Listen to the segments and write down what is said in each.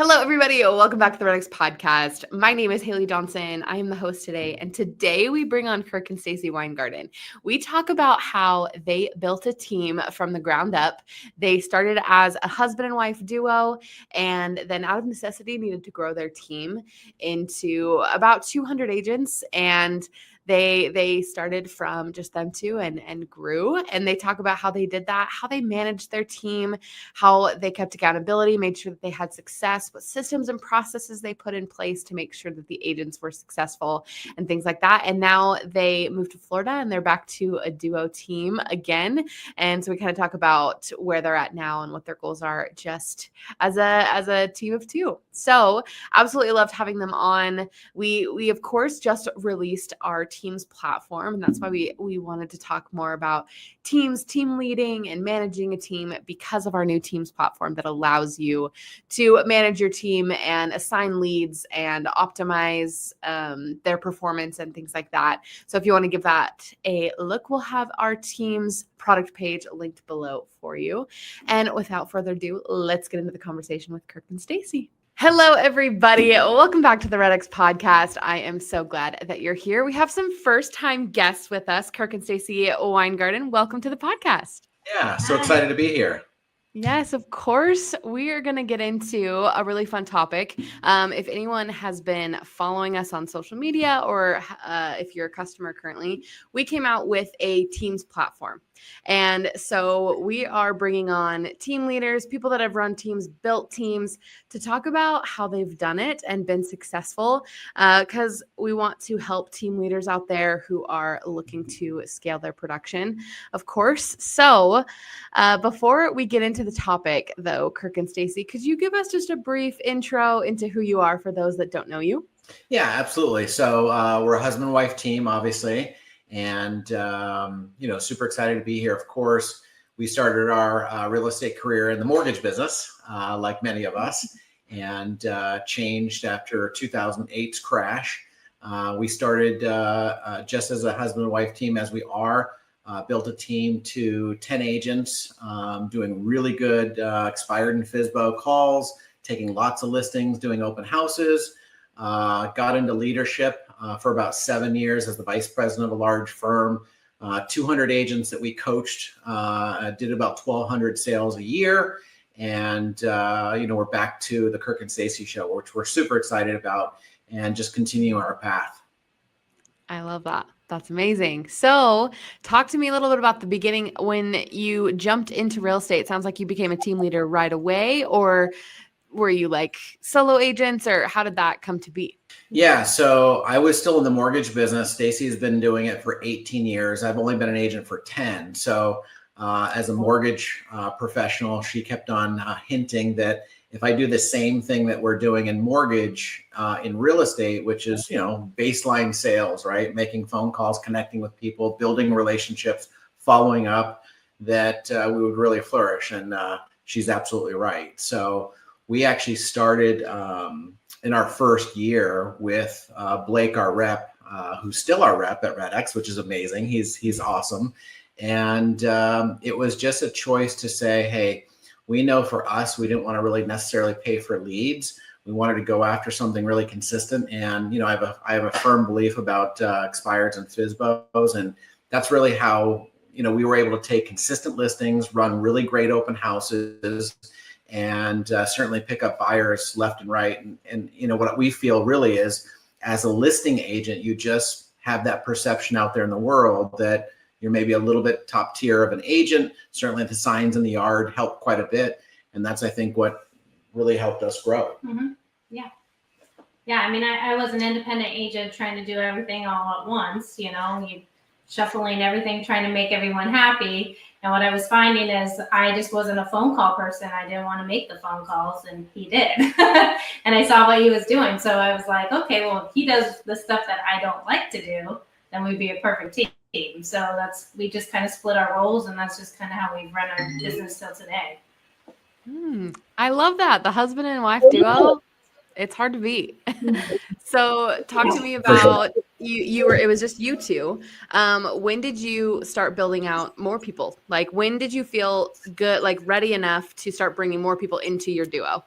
Hello, everybody. Welcome back to the REDX Podcast. My name is Haley Johnson. I am the host today, and today we bring on Kirk and Stacy Weingarten. We talk about how they built a team from the ground up. They started as a husband and wife duo, and then out of necessity needed to grow their team into about 200 agents, and they started from just them two and grew. And they talk about how they did that, how they managed their team, how they kept accountability, made sure that they had success, what systems and processes they put in place to make sure that the agents were successful and things like that. And now they moved to Florida and they're back to a duo team again. And so we kind of talk about where they're at now and what their goals are just as a team of two. So absolutely loved having them on. We of course just released our teams platform, and that's why we wanted to talk more about teams, team leading and managing a team, because of our new teams platform that allows you to manage your team and assign leads and optimize their performance and things like that. So if you want to give that a look, we'll have our teams product page linked below for you. And without further ado, let's get into the conversation with Kirk and Stacy. Hello, everybody. Welcome back to the REDX Podcast. I am so glad that you're here. We have some first-time guests with us, Kirk and Stacy Weingarten. Welcome to the podcast. Yeah, so excited to be here. Yes, of course. We are going to get into a really fun topic. If anyone has been following us on social media, or if you're a customer currently, we came out with a Teams platform. And so we are bringing on team leaders, people that have run teams, built teams, to talk about how they've done it and been successful, because we want to help team leaders out there who are looking to scale their production, of course. So before we get into the topic, though, Kirk and Stacy, could you give us just a brief intro into who you are for those that don't know you? Yeah, absolutely. So we're a husband-wife team, obviously. And, super excited to be here. Of course, we started our real estate career in the mortgage business, like many of us, and changed after 2008's crash. We started just as a husband and wife team, as we are, built a team to 10 agents, doing really good expired and FSBO calls, taking lots of listings, doing open houses, got into leadership for about 7 years as the vice president of a large firm, 200 agents that we coached, did about 1,200 sales a year. And, we're back to the Kirk and Stacy show, which we're super excited about, and just continue our path. I love that. That's amazing. So talk to me a little bit about the beginning when you jumped into real estate. It sounds like you became a team leader right away, or were you like solo agents, or how did that come to be? Yeah, so I was still in the mortgage business. Stacy has been doing it for 18 years. I've only been an agent for 10. So as a mortgage professional, she kept on hinting that if I do the same thing that we're doing in mortgage, in real estate, which is, baseline sales, right? Making phone calls, connecting with people, building relationships, following up, that we would really flourish. And she's absolutely right. So we actually started in our first year with Blake, our rep, who's still our rep at REDX, which is amazing. He's awesome. And it was just a choice to say, hey, we know for us, we didn't want to really necessarily pay for leads. We wanted to go after something really consistent. And, I have a firm belief about expireds and FSBOs. And that's really how, we were able to take consistent listings, run really great open houses, and certainly pick up buyers left and right. And what we feel really is, as a listing agent, you just have that perception out there in the world that you're maybe a little bit top tier of an agent. Certainly the signs in the yard help quite a bit. And that's, I think, what really helped us grow. Mm-hmm. Yeah. Yeah. I mean, I was an independent agent trying to do everything all at once, you shuffling everything, trying to make everyone happy. And what I was finding is I just wasn't a phone call person. I didn't want to make the phone calls, and he did. And I saw what he was doing. So I was like, okay, well, if he does the stuff that I don't like to do, then we'd be a perfect team. So we just kind of split our roles, and that's just kind of how we've run our business till today. I love that. The husband and wife duo. It's hard to beat. So talk to me about it was just you two. When did you start building out more people? Like, when did you feel good, like ready enough to start bringing more people into your duo?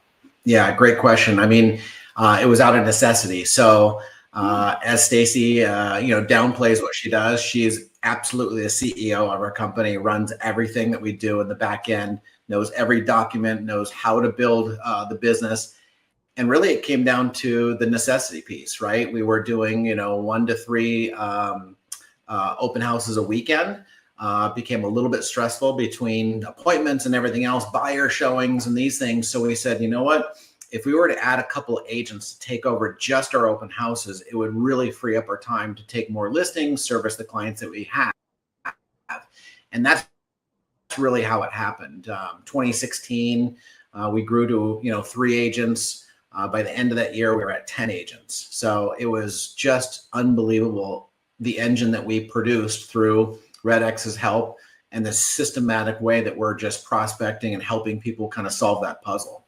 Yeah, great question. I mean, it was out of necessity. So as Stacy, downplays what she does, she is absolutely the CEO of our company, runs everything that we do in the back end, knows every document, knows how to build the business. And really, it came down to the necessity piece, right? We were doing, 1 to 3 open houses a weekend. Became a little bit stressful between appointments and everything else, buyer showings and these things. So we said, you know what? If we were to add a couple of agents to take over just our open houses, it would really free up our time to take more listings, service the clients that we have. And that's really how it happened. 2016, we grew to, 3 agents. By the end of that year, we were at 10 agents. So it was just unbelievable, the engine that we produced through REDX's help and the systematic way that we're just prospecting and helping people kind of solve that puzzle.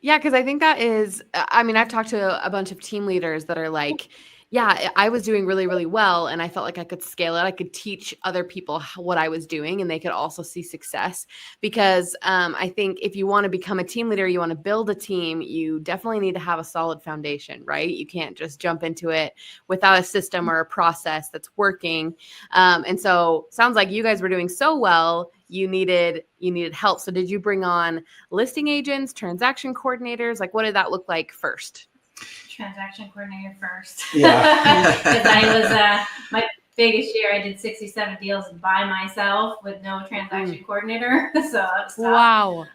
Yeah, because I think that is, I've talked to a bunch of team leaders that are like, yeah, I was doing really, really well, and I felt like I could scale it. I could teach other people what I was doing, and they could also see success. Because I think if you want to become a team leader, you want to build a team, you definitely need to have a solid foundation, right? You can't just jump into it without a system or a process that's working. And so sounds like you guys were doing so well, you needed help. So did you bring on listing agents, transaction coordinators? Like, what did that look like first? Transaction coordinator first. Yeah. Because I was my biggest year, I did 67 deals by myself with no transaction coordinator. So that was tough. Wow.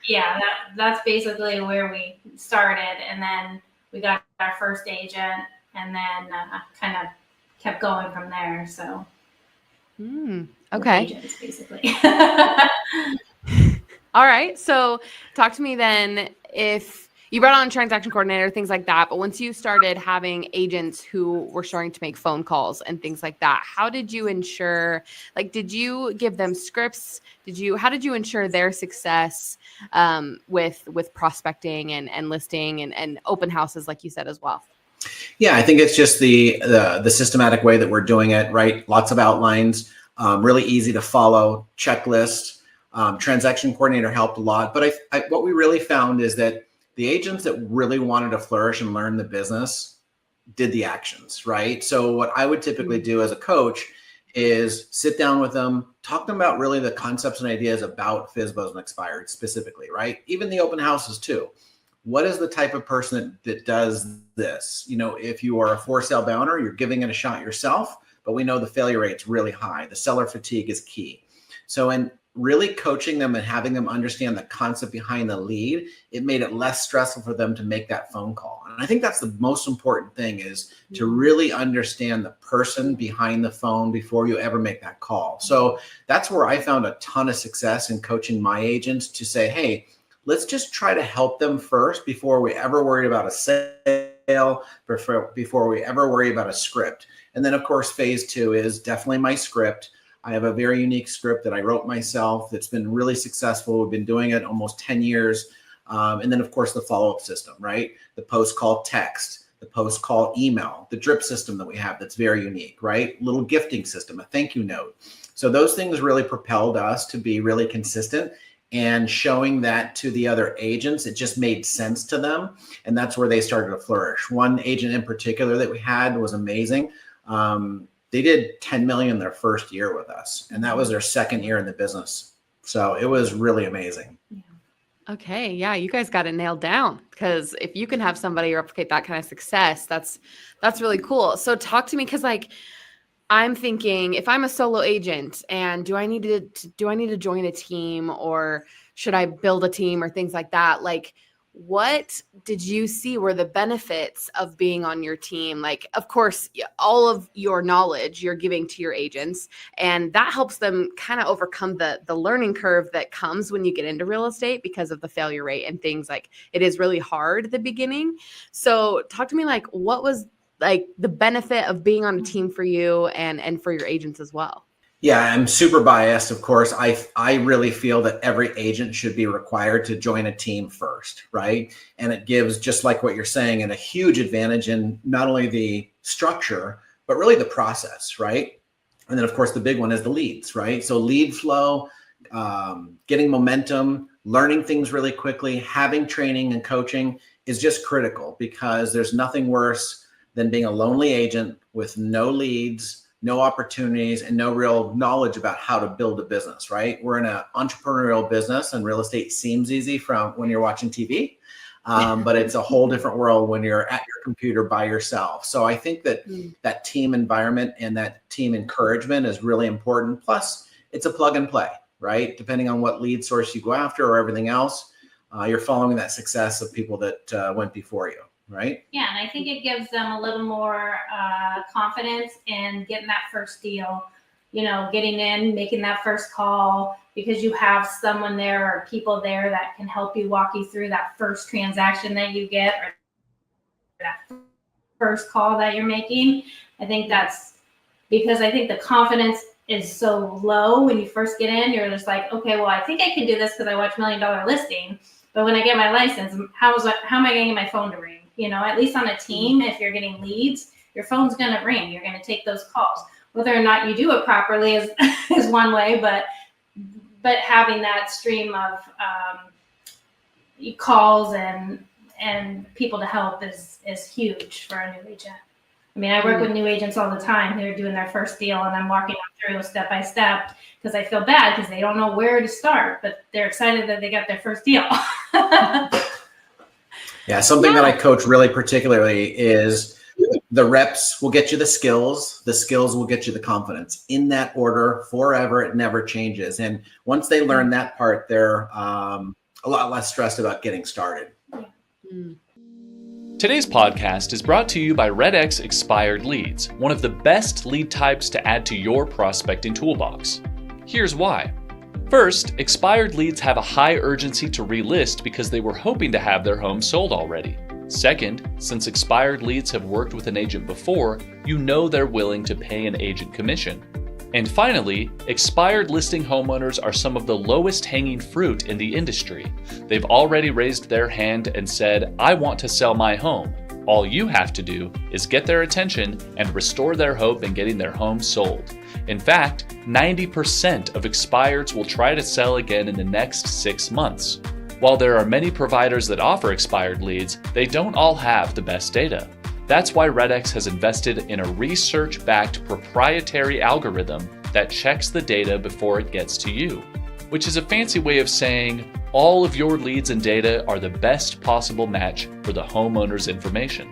Yeah, that's basically where we started, and then we got our first agent, and then kind of kept going from there. So okay. Agents, basically. All right. So talk to me then, if you brought on a transaction coordinator, things like that, but once you started having agents who were starting to make phone calls and things like that, how did you ensure, did you give them scripts? How did you ensure their success with prospecting and listing and open houses, like you said, as well? Yeah, I think it's just the systematic way that we're doing it, right? Lots of outlines, really easy to follow, checklist. Transaction coordinator helped a lot. But what we really found is that the agents that really wanted to flourish and learn the business did the actions, right? So what I would typically do as a coach is sit down with them, talk to them about really the concepts and ideas about FSBOs and expired specifically, right? Even the open houses too. What is the type of person that does this? If you are a for sale by owner, you're giving it a shot yourself, but we know the failure rate's really high. The seller fatigue is key. So in really coaching them and having them understand the concept behind the lead, it made it less stressful for them to make that phone call. And I think that's the most important thing, is to really understand the person behind the phone before you ever make that call. So that's where I found a ton of success in coaching my agents to say, hey, let's just try to help them first before we ever worry about a sale, before we ever worry about a script. And then, of course, phase 2 is definitely my script. I have a very unique script that I wrote myself that's been really successful. We've been doing it almost 10 years. And then, of course, the follow-up system, right? The post-call text, the post-call email, the drip system that we have that's very unique, right? Little gifting system, a thank you note. So those things really propelled us to be really consistent, and showing that to the other agents, it just made sense to them. And that's where they started to flourish. One agent in particular that we had was amazing. They did 10 million their first year with us, and that was their second year in the business. So it was really amazing. Okay. Yeah. You guys got it nailed down, because if you can have somebody replicate that kind of success, that's really cool. So talk to me. 'Cause I'm thinking, if I'm a solo agent, and do I need to join a team, or should I build a team, or things like that? What did you see were the benefits of being on your team? Of course, all of your knowledge you're giving to your agents, and that helps them kind of overcome the learning curve that comes when you get into real estate because of the failure rate and things. It is really hard at the beginning. So talk to me, what was the benefit of being on a team for you and for your agents as well? Yeah, I'm super biased, of course. I really feel that every agent should be required to join a team first, right? And it gives, just like what you're saying, a huge advantage in not only the structure, but really the process, right? And then, of course, the big one is the leads, right? So lead flow, getting momentum, learning things really quickly, having training and coaching is just critical, because there's nothing worse than being a lonely agent with no leads, no opportunities, and no real knowledge about how to build a business, right? We're in an entrepreneurial business, and real estate seems easy from when you're watching TV, but it's a whole different world when you're at your computer by yourself. So I think that that team environment and that team encouragement is really important. Plus, it's a plug and play, right? Depending on what lead source you go after or everything else, you're following that success of people that went before you, right? Yeah, and I think it gives them a little more confidence in getting that first deal, getting in, making that first call, because you have someone there or people there that can help you, walk you through that first transaction that you get, or that first call that you're making. I think that's because I think the confidence is so low when you first get in. You're just like, okay, well, I think I can do this because I watch $1 Million Listing. But when I get my license, how am I going to get my phone to ring? At least on a team, if you're getting leads, your phone's going to ring. You're going to take those calls. Whether or not you do it properly is one way, but having that stream of calls and people to help is huge for a new agent. I mean, I work with new agents all the time who are doing their first deal, and I'm walking them through step by step because I feel bad because they don't know where to start, but they're excited that they got their first deal. Yeah, something that I coach really particularly is the reps will get you the skills will get you the confidence. In that order, forever, it never changes. And once they learn that part, they're a lot less stressed about getting started. Today's podcast is brought to you by REDX Expired Leads, one of the best lead types to add to your prospecting toolbox. Here's why. First, expired leads have a high urgency to relist because they were hoping to have their home sold already. Second, since expired leads have worked with an agent before, you know they're willing to pay an agent commission. And finally, expired listing homeowners are some of the lowest hanging fruit in the industry. They've already raised their hand and said, I want to sell my home. All you have to do is get their attention and restore their hope in getting their home sold. In fact, 90% of expireds will try to sell again in the next 6 months. While there are many providers that offer expired leads, they don't all have the best data. That's why REDX has invested in a research-backed proprietary algorithm that checks the data before it gets to you, which is a fancy way of saying all of your leads and data are the best possible match for the homeowner's information.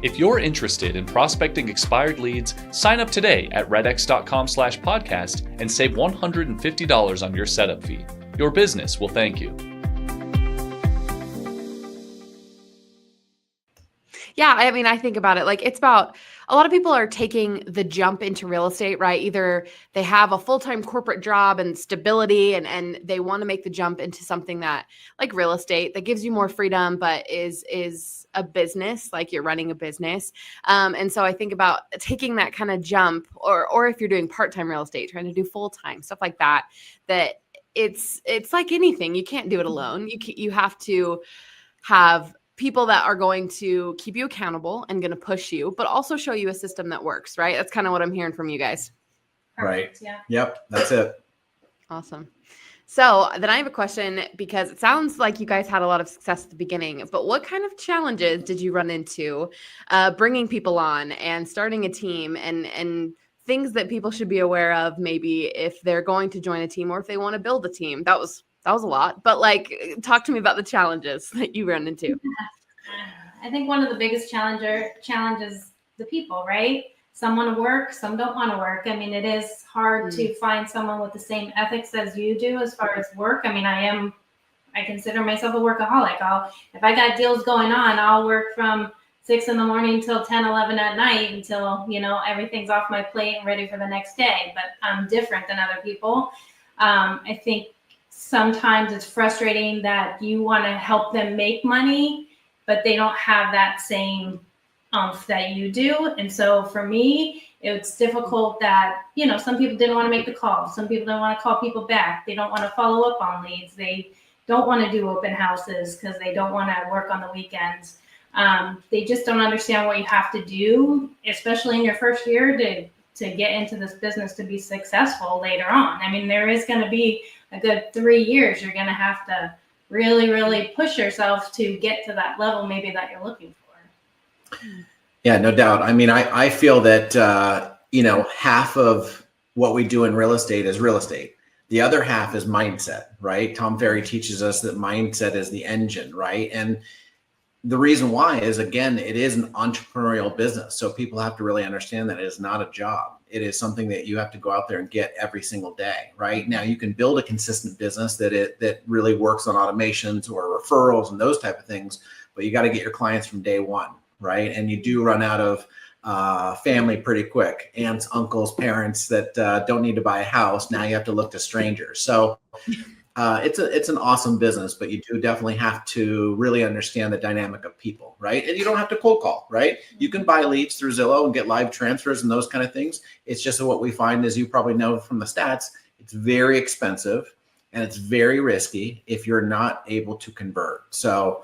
If you're interested in prospecting expired leads, sign up today at redx.com/podcast and save $150 on your setup fee. Your business will thank you. Yeah, I mean, I think about it like it's about a lot of people are taking the jump into real estate, right? Either they have a full-time corporate job and stability and they want to make the jump into something that like real estate that gives you more freedom, but is a business, like you're running a business. And so I think about taking that kind of jump or if you're doing part-time real estate, trying to do full-time, stuff like that, that it's like anything. You can't do it alone. You have to have people that are going to keep you accountable and going to push you, but also show you a system that works, right? That's kind of what I'm hearing from you guys. Right. Yeah. Yep. That's it. Awesome. So then I have a question because it sounds like you guys had a lot of success at the beginning, but what kind of challenges did you run into bringing people on and starting a team and things that people should be aware of maybe if they're going to join a team or if they want to build a team? That was a lot, but like, talk to me about the challenges that you run into. I think one of the biggest challenges the people, right? Some want to work, some don't want to work. I mean, it is hard to find someone with the same ethics as you do as far as work. I mean, I consider myself a workaholic. If I got deals going on, I'll work from 6 a.m. till 10, 11 at night until, everything's off my plate and ready for the next day. But I'm different than other people. I think sometimes it's frustrating that you want to help them make money, but they don't have that same oomph that you do. And so for me, it's difficult that, some people didn't want to make the call. Some people don't want to call people back. They don't want to follow up on leads. They don't want to do open houses because they don't want to work on the weekends. They just don't understand what you have to do, especially in your first year to to get into this business to be successful later on. I mean, there is going to be a good 3 years. You're going to have to really, really push yourself to get to that level maybe that you're looking for. Yeah, no doubt. I mean, I feel that, half of what we do in real estate is real estate. The other half is mindset, right? Tom Ferry teaches us that mindset is the engine, right? And the reason why is, again, it is an entrepreneurial business. So people have to really understand that it is not a job. It is something that you have to go out there and get every single day, right? Now, you can build a consistent business that really works on automations or referrals and those type of things, but you got to get your clients from day one, right? And you do run out of family pretty quick. Aunts, uncles, parents that don't need to buy a house. Now you have to look to strangers. So it's an awesome business, but you do definitely have to really understand the dynamic of people, right? And you don't have to cold call, right? You can buy leads through Zillow and get live transfers and those kind of things. It's just what we find, as you probably know from the stats, it's very expensive and it's very risky if you're not able to convert. So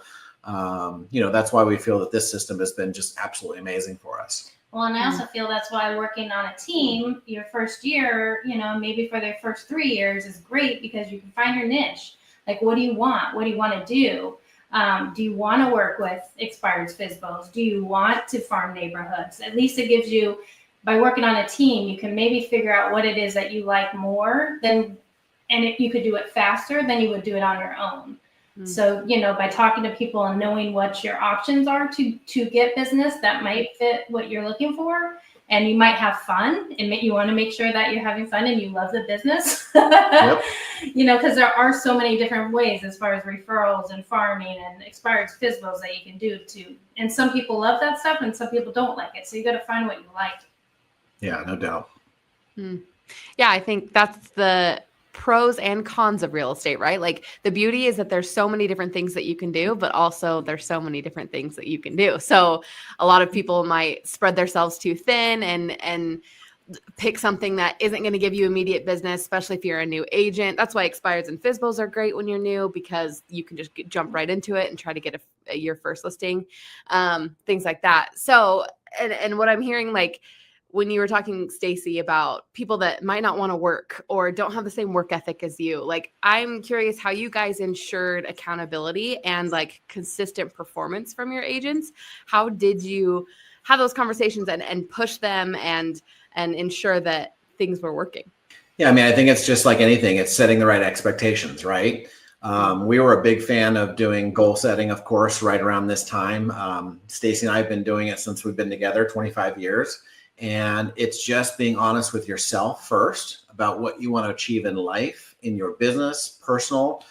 that's why we feel that this system has been just absolutely amazing for us. Well, and I also feel that's why working on a team your first year, maybe for their first 3 years is great, because you can find your niche. Like, what do you want? What do you want to do? Do you want to work with expireds, FSBOs? Do you want to farm neighborhoods? At least it gives you, by working on a team, you can maybe figure out what it is that you like more than, and if you could do it faster than you would do it on your own. So, by talking to people and knowing what your options are to get business that might fit what you're looking for, and you might have fun, and you want to make sure that you're having fun and you love the business, Yep. Because there are so many different ways as far as referrals and farming and expired FSBOs that you can do and some people love that stuff and some people don't like it. So you got to find what you like. Yeah, no doubt. Yeah, I think that's the pros and cons of real estate, right? Like, the beauty is that there's so many different things that you can do, but also there's so many different things that you can do. So a lot of people might spread themselves too thin and pick something that isn't going to give you immediate business, especially if you're a new agent. That's why expireds and FSBOs are great when you're new, because you can just jump right into it and try to get your first listing, things like that. So, and what I'm hearing, like, when you were talking, Stacy, about people that might not want to work or don't have the same work ethic as you, like, I'm curious how you guys ensured accountability and like consistent performance from your agents. How did you have those conversations and push them and ensure that things were working? Yeah, I mean, I think it's just like anything. It's setting the right expectations, right? We were a big fan of doing goal setting, of course, right around this time. Stacy and I have been doing it since we've been together, 25 years. And it's just being honest with yourself first about what you want to achieve in life, in your business, personal.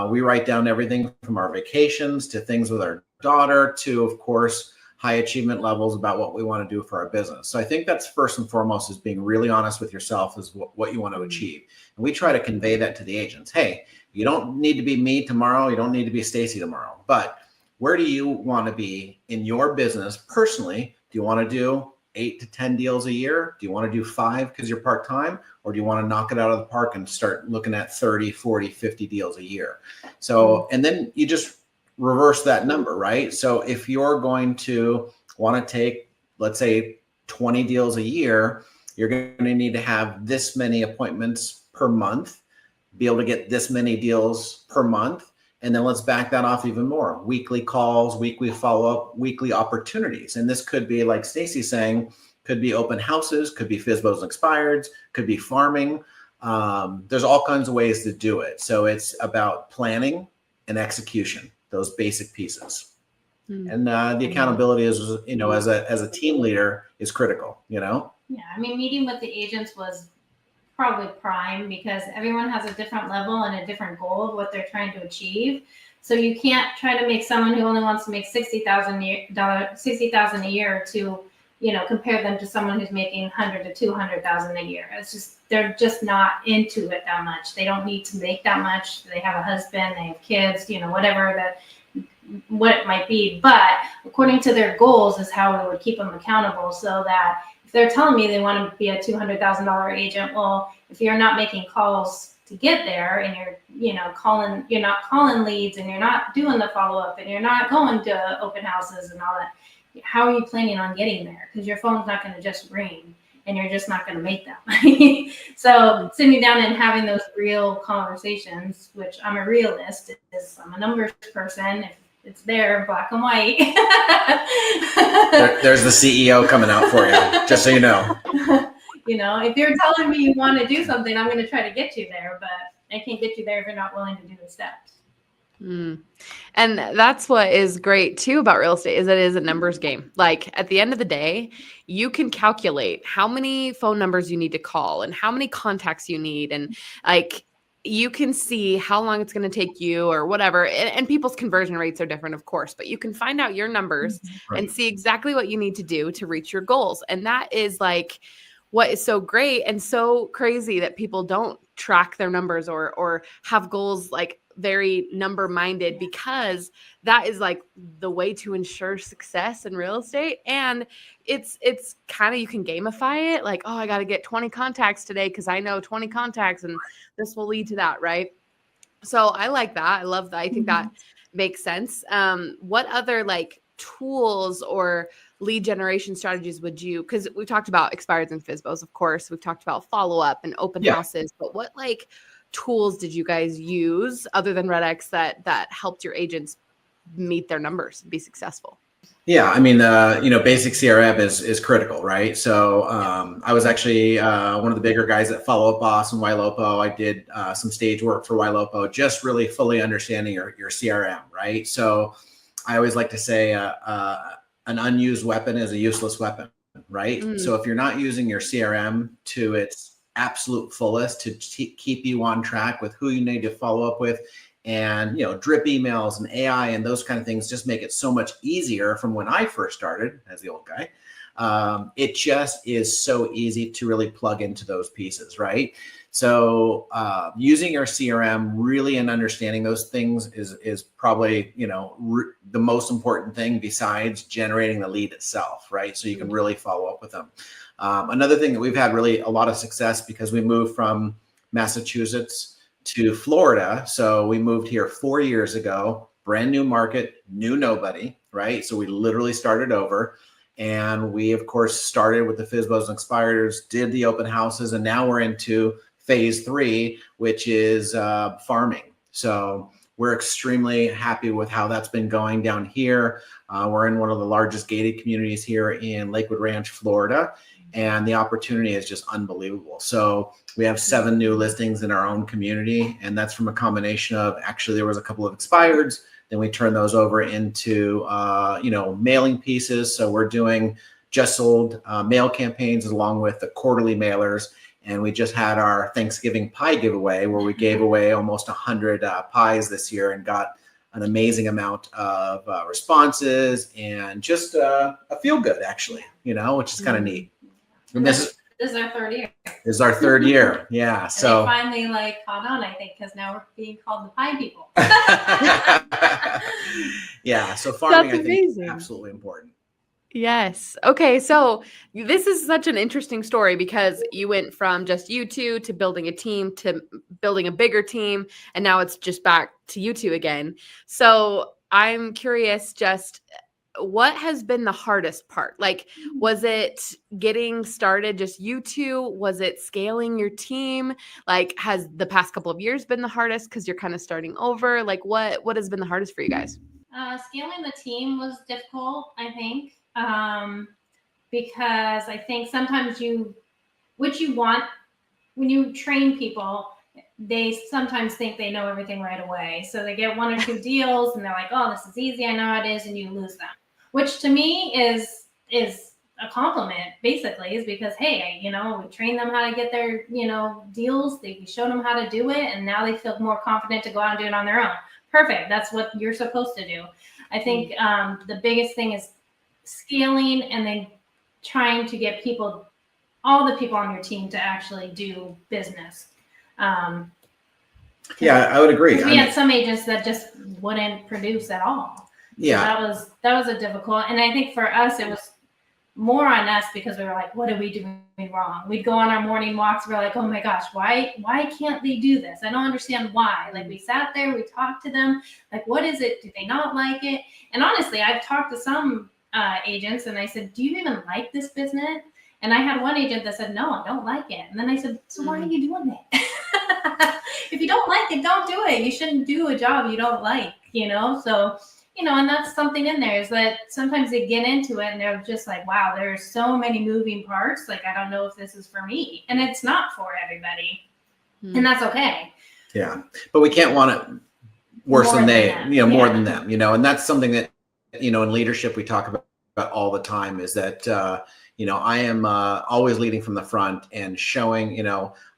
We write down everything from our vacations to things with our daughter to, of course, high achievement levels about what we want to do for our business. So I think that's first and foremost, is being really honest with yourself is what you want to achieve. And we try to convey that to the agents. Hey, you don't need to be me tomorrow. You don't need to be Stacy tomorrow. But where do you want to be in your business personally? Do you want to do 8 to 10 deals a year? Do you want to do 5 because you're part-time, or do you want to knock it out of the park and start looking at 30, 40, 50 deals a year? So, and then you just reverse that number, right? So if you're going to want to take, let's say, 20 deals a year, you're going to need to have this many appointments per month, be able to get this many deals per month. And then let's back that off even more. Weekly calls, weekly follow-up, weekly opportunities. And this could be, like Stacy's saying, could be open houses, could be FSBOs and expireds, could be farming. There's all kinds of ways to do it. So it's about planning and execution, those basic pieces. And the accountability is, as a team leader is critical, Yeah, I mean, meeting with the agents was probably prime, because everyone has a different level and a different goal of what they're trying to achieve. So you can't try to make someone who only wants to make $60,000 a year to, compare them to someone who's making $100,000 to $200,000 a year. It's just, they're just not into it that much. They don't need to make that much. They have a husband, they have kids, what it might be. But according to their goals is how we would keep them accountable, so that if they're telling me they want to be a $200,000 agent, well, if you're not making calls to get there, and you're not calling leads, and you're not doing the follow-up, and you're not going to open houses and all that, how are you planning on getting there? Because your phone's not going to just ring. and you're just not going to make that money. So sitting down and having those real conversations, which I'm a realist, I'm a numbers person. If it's there, black and white. There's the CEO coming out for you, just so you know. If you're telling me you want to do something, I'm going to try to get you there, but I can't get you there if you're not willing to do the steps. And that's what is great too about real estate is it is a numbers game. Like at the end of the day, you can calculate how many phone numbers you need to call and how many contacts you need. And like, you can see how long it's going to take you or whatever. And people's conversion rates are different, of course, but you can find out your numbers and see exactly what you need to do to reach your goals. And that is like what is so great and so crazy that people don't track their numbers or have goals like very number minded, because that is like the way to ensure success in real estate. And it's kind of, you can gamify it like, oh, I got to get 20 contacts today because I know 20 contacts and this will lead to that. Right. So I like that. I love that. I think that makes sense. What other like tools or lead generation strategies would you, because we've talked about expireds and FSBOs, of course, we've talked about follow-up and open houses, but what like tools did you guys use other than REDX that helped your agents meet their numbers and be successful? Yeah, I mean, basic CRM is critical, right? So I was actually one of the bigger guys at Follow Up Boss and Ylopo. I did some stage work for Ylopo, just really fully understanding your CRM, right? So I always like to say an unused weapon is a useless weapon, right? So if you're not using your CRM to its absolute fullest to keep you on track with who you need to follow up with, and drip emails and AI and those kind of things just make it so much easier. From when I first started as the old guy, it just is so easy to really plug into those pieces, right? So using your CRM really and understanding those things is probably the most important thing besides generating the lead itself, right? So you can really follow up with them. Another thing that we've had really a lot of success because we moved from Massachusetts to Florida. So we moved here 4 years ago, brand new market, knew nobody, right? So we literally started over. And we, of course, started with the FSBOs and expireds, did the open houses, and now we're into phase 3, which is farming. So we're extremely happy with how that's been going down here. We're in one of the largest gated communities here in Lakewood Ranch, Florida, and the opportunity is just unbelievable. So we have 7 new listings in our own community, and that's from a combination of, actually there was a couple of expireds, then we turn those over into mailing pieces. So we're doing just sold mail campaigns along with the quarterly mailers. And we just had our Thanksgiving pie giveaway where we gave away almost 100 pies this year and got an amazing amount of responses and just a feel good, actually, which is kind of neat. And this is our 3rd year. This is our 3rd year. Yeah. And so they finally caught on, I think, because now we're being called the pie people. Yeah. So farming, That's I think, amazing. is absolutely important. Yes. Okay. So this is such an interesting story because you went from just you two to building a team to building a bigger team. And now it's just back to you two again. So I'm curious, just what has been the hardest part? Like, was it getting started just you two? Was it scaling your team? Like, has the past couple of years been the hardest because you're kind of starting over? Like, what has been the hardest for you guys? Scaling the team was difficult, I think, because I think sometimes what you want when you train people, they sometimes think they know everything right away. So they get 1 or 2 deals and they're like, oh, this is easy. I know how it is. And you lose them, which to me is a compliment, basically, is because, hey, we train them how to get their, deals. We showed them how to do it. And now they feel more confident to go out and do it on their own. Perfect. That's what you're supposed to do. I think the biggest thing is scaling and then trying to get all the people on your team to actually do business. Yeah, I would agree. We had some agents that just wouldn't produce at all. Yeah. So that was a difficult, and I think for us, it was more on us because we were like, what are we doing wrong? We'd go on our morning walks. We're like, oh my gosh, why can't they do this? I don't understand why. Like, we sat there, we talked to them. Like, what is it? Do they not like it? And honestly, I've talked to some agents and I said, do you even like this business? And I had one agent that said, no, I don't like it. And then I said, so why are you doing it? If you don't like it, don't do it. You shouldn't do a job you don't like, So, and that's something in there is that sometimes they get into it and they're just like, wow, there's so many moving parts. Like, I don't know if this is for me. And it's not for everybody. And that's okay. Yeah. But we can't want it worse than they, more than them, and that's something that, in leadership, we talk about all the time is that, I am always leading from the front and showing,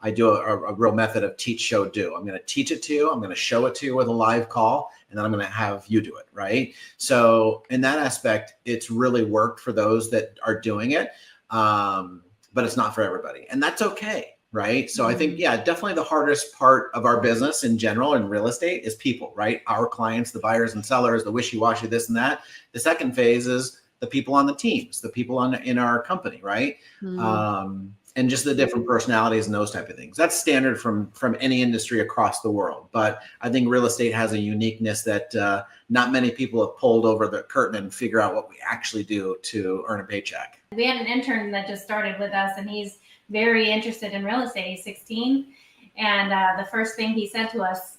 I do a real method of teach, show, do. I'm going to teach it to you. I'm going to show it to you with a live call, and then I'm going to have you do it. Right. So in that aspect, it's really worked for those that are doing it. But it's not for everybody, and that's okay. Right. So I think, definitely the hardest part of our business in general in real estate is people, right? Our clients, the buyers and sellers, the wishy-washy, this and that. The second phase is the people on the teams, the people in our company, right? And just the different personalities and those type of things. That's standard from any industry across the world. But I think real estate has a uniqueness that not many people have pulled over the curtain and figure out what we actually do to earn a paycheck. We had an intern that just started with us, and he's very interested in real estate. He's 16. And the first thing he said to us,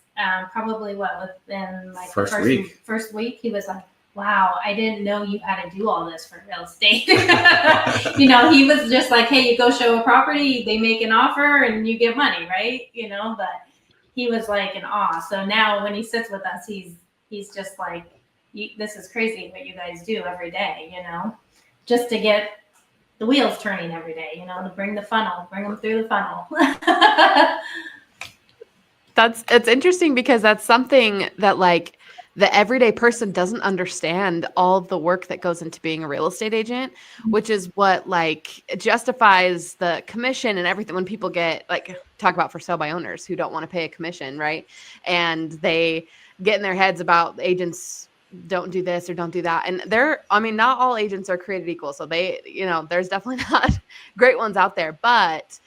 probably within like first week, he was like, wow, I didn't know you had to do all this for real estate. He was just like, hey, you go show a property, they make an offer and you get money, right? But he was like in awe. So now when he sits with us, he's just like, this is crazy what you guys do every day, just to get the wheels turning every day, to bring them through the funnel. It's interesting because that's something that like the everyday person doesn't understand all of the work that goes into being a real estate agent, which is what like justifies the commission and everything. When people talk about for sale by owners who don't want to pay a commission, right? And they get in their heads about agents don't do this or don't do that. And not all agents are created equal. So there's definitely not great ones out there, but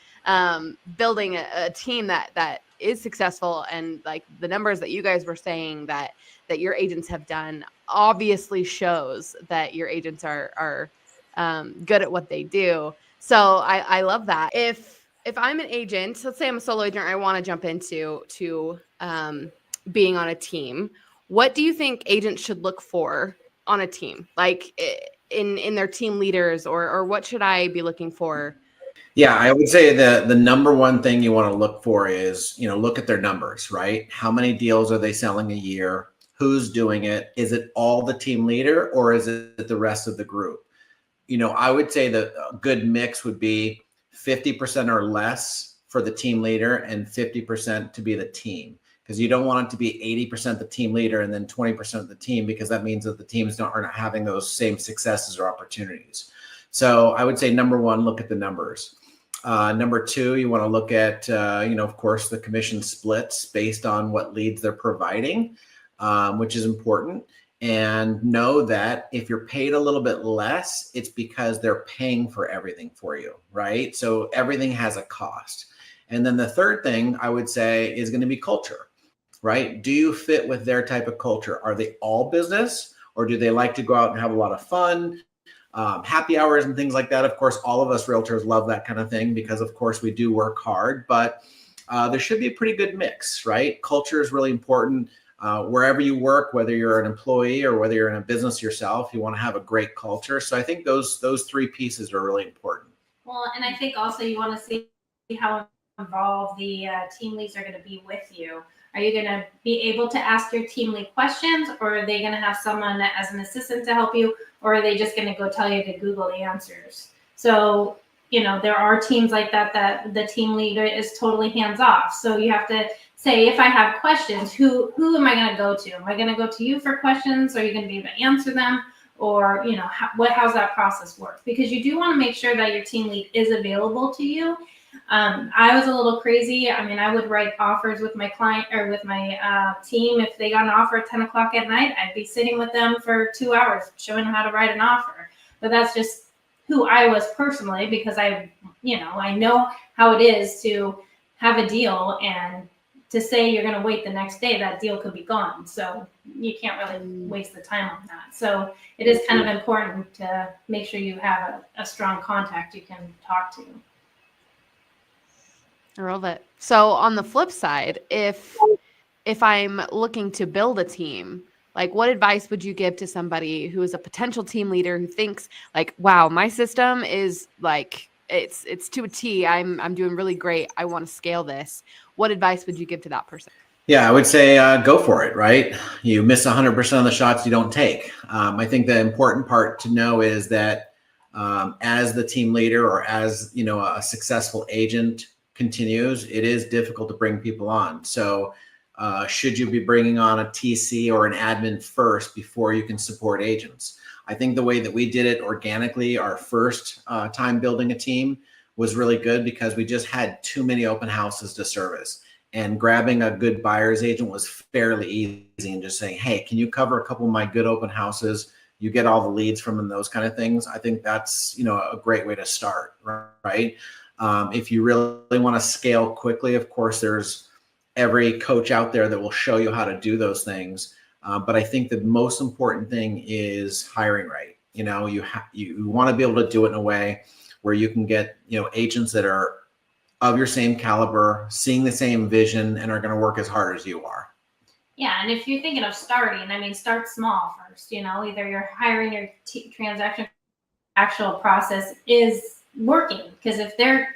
building a team that is successful, and like the numbers that you guys were saying that your agents have done obviously shows that your agents are good at what they do. So I love that. If I'm an agent, let's say I'm a solo agent, I want to jump into being on a team. What do you think agents should look for on a team? Like in their team leaders, or what should I be looking for? Yeah, I would say the number one thing you want to look for is, look at their numbers, right? How many deals are they selling a year? Who's doing it? Is it all the team leader, or is it the rest of the group? I would say that a good mix would be 50% or less for the team leader and 50% to be the team. Because you don't want it to be 80% the team leader and then 20% of the team, because that means that the teams are not having those same successes or opportunities. So I would say number one, look at the numbers. Number two, you want to look at, of course, the commission splits based on what leads they're providing, which is important. And know that if you're paid a little bit less, it's because they're paying for everything for you, right? So everything has a cost. And then the third thing I would say is going to be culture, right? Do you fit with their type of culture? Are they all business, or do they like to go out and have a lot of fun? Happy hours and things like that. Of course, all of us realtors love that kind of thing because, of course, we do work hard, but there should be a pretty good mix, right? Culture is really important. Wherever you work, whether you're an employee or whether you're in a business yourself, you want to have a great culture. So I think those three pieces are really important. Well, and I think also you want to see how involved the team leads are going to be with you. Are you going to be able to ask your team lead questions, or are they going to have someone as an assistant to help you, or are they just going to go tell you to Google the answers? So, there are teams like that the team leader is totally hands off. So you have to say, if I have questions, who am I going to go to? Am I going to go to you for questions? Are you going to be able to answer them? Or, how's that process work? Because you do want to make sure that your team lead is available to you. I was a little crazy. I would write offers with my client or with my team. If they got an offer at 10 o'clock at night, I'd be sitting with them for 2 hours showing them how to write an offer. But that's just who I was personally, because I know how it is to have a deal and to say you're going to wait the next day, that deal could be gone. So you can't really waste the time on that. So it is kind of important to make sure you have a strong contact you can talk to. I love it. So on the flip side, if I'm looking to build a team, like what advice would you give to somebody who is a potential team leader who thinks like, wow, my system is like, it's to a T. I'm doing really great. I want to scale this. What advice would you give to that person? Yeah, I would say go for it, right? You miss 100% of the shots you don't take. I think the important part to know is that as the team leader or as, you know, a successful agent continues, it is difficult to bring people on. So should you be bringing on a TC or an admin first before you can support agents? I think the way that we did it organically, our first time building a team, was really good because we just had too many open houses to service. And grabbing a good buyer's agent was fairly easy, and just saying, hey, can you cover a couple of my good open houses? You get all the leads from them, those kind of things. I think that's, you know, a great way to start, right? If you really want to scale quickly, of course, there's every coach out there that will show you how to do those things. But I think the most important thing is hiring right. You know, you want to be able to do it in a way where you can get, you know, agents that are of your same caliber, seeing the same vision, and are going to work as hard as you are. Yeah, and if you're thinking of starting, I mean, start small first. You know, either you're hiring your transaction actual process is working, because if they're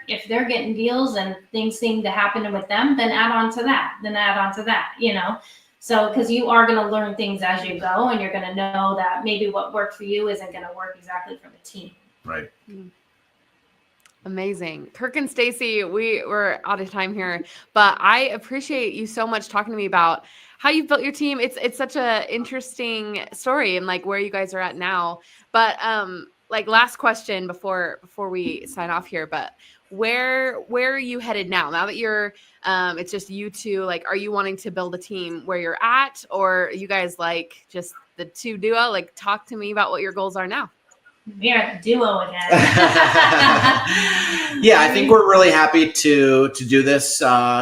getting deals and things seem to happen with them, then add on to that, you know. So because you are going to learn things as you go, and you're going to know that maybe what worked for you isn't going to work exactly for the team. Right. Amazing. Kirk and Stacy, we're out of time here, but I appreciate you so much talking to me about how you built your team. It's such a interesting story and like where you guys are at now. But like last question before we sign off here, but where are you headed now? Now that you're it's just you two, like are you wanting to build a team where you're at, or are you guys like just the two duo? Like talk to me about what your goals are now. We are the duo again. Yeah, I think we're really happy to do this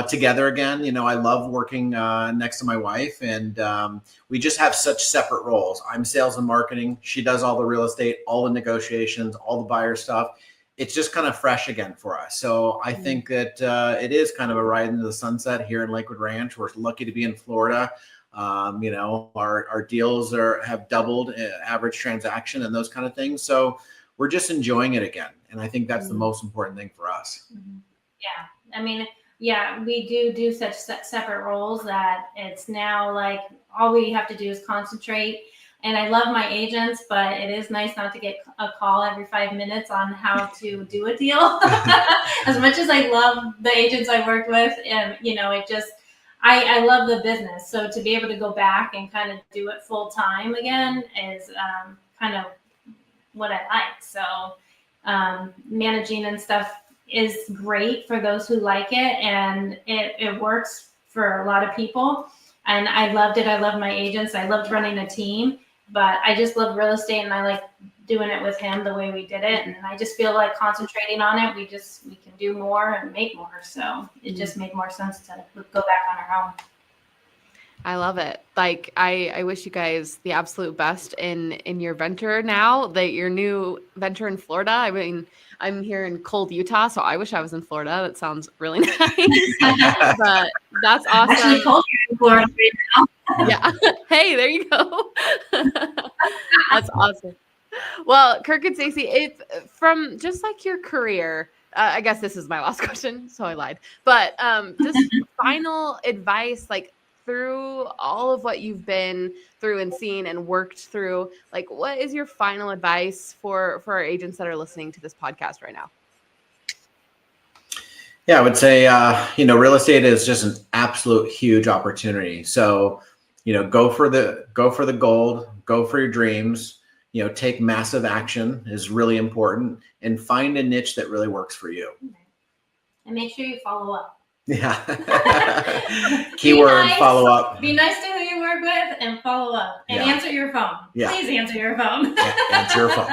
together again. You know, I love working next to my wife, and we just have such separate roles. I'm sales and marketing. She does all the real estate, all the negotiations, all the buyer stuff. It's just kind of fresh again for us. So I think that it is kind of a ride into the sunset here in Lakewood Ranch. We're lucky to be in Florida. You know, our deals have doubled average transaction and those kind of things. So we're just enjoying it again. And I think that's the most important thing for us. Yeah. I mean, yeah, we do such separate roles that it's now like all we have to do is concentrate. And I love my agents, but it is nice not to get a call every 5 minutes on how to do a deal. As much as I love the agents I worked with, and, you know, it just, I love the business. So to be able to go back and kind of do it full time again is kind of what I like. So managing and stuff is great for those who like it, and it works for a lot of people. And I loved it. I love my agents. I loved running a team, but I just love real estate, and I like doing it with him the way we did it. And I just feel like concentrating on it, we can do more and make more. So it just made more sense to go back on our own. I love it. Like I wish you guys the absolute best in your venture now, that your new venture in Florida. I mean, I'm here in cold Utah, so I wish I was in Florida. That sounds really nice. But that's awesome. Actually, cold here in Florida right now. Yeah. Hey, there you go. That's awesome. Well, Kirk and Stacy, if from just like your career, I guess this is my last question, so I lied. But just final advice, like through all of what you've been through and seen and worked through, like what is your final advice for our agents that are listening to this podcast right now? Yeah, I would say, you know, real estate is just an absolute huge opportunity. So, you know, go for the gold, go for your dreams. You know, take massive action is really important, and find a niche that really works for you. And make sure you follow up. Yeah. Keyword, follow up. Be nice to who you work with and follow up, and answer your phone. Yeah. Please answer your phone. Answer your phone.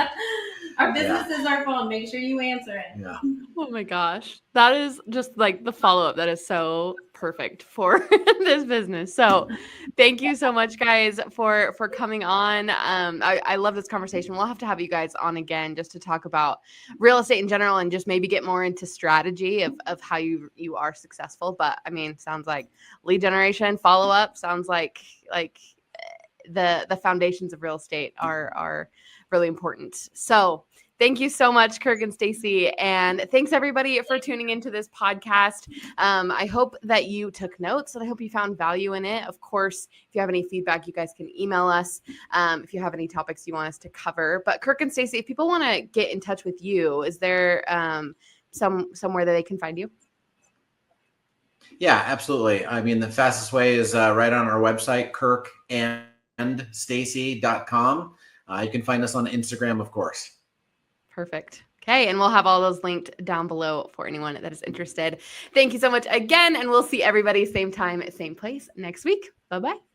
Our business is our phone. Make sure you answer it. Yeah. Oh my gosh. That is just like the follow-up that is so perfect for this business. So thank you so much, guys, for coming on. I love this conversation. We'll have to have you guys on again just to talk about real estate in general and just maybe get more into strategy of how you are successful. But I mean, sounds like lead generation, follow-up, sounds like the foundations of real estate are really important. So thank you so much, Kirk and Stacy. And thanks everybody for tuning into this podcast. I hope that you took notes and I hope you found value in it. Of course, if you have any feedback, you guys can email us if you have any topics you want us to cover. But Kirk and Stacy, if people want to get in touch with you, is there somewhere that they can find you? Yeah, absolutely. I mean, the fastest way is right on our website, kirkandstacy.com. You can find us on Instagram, of course. Perfect. Okay. And we'll have all those linked down below for anyone that is interested. Thank you so much again. And we'll see everybody same time, same place next week. Bye-bye.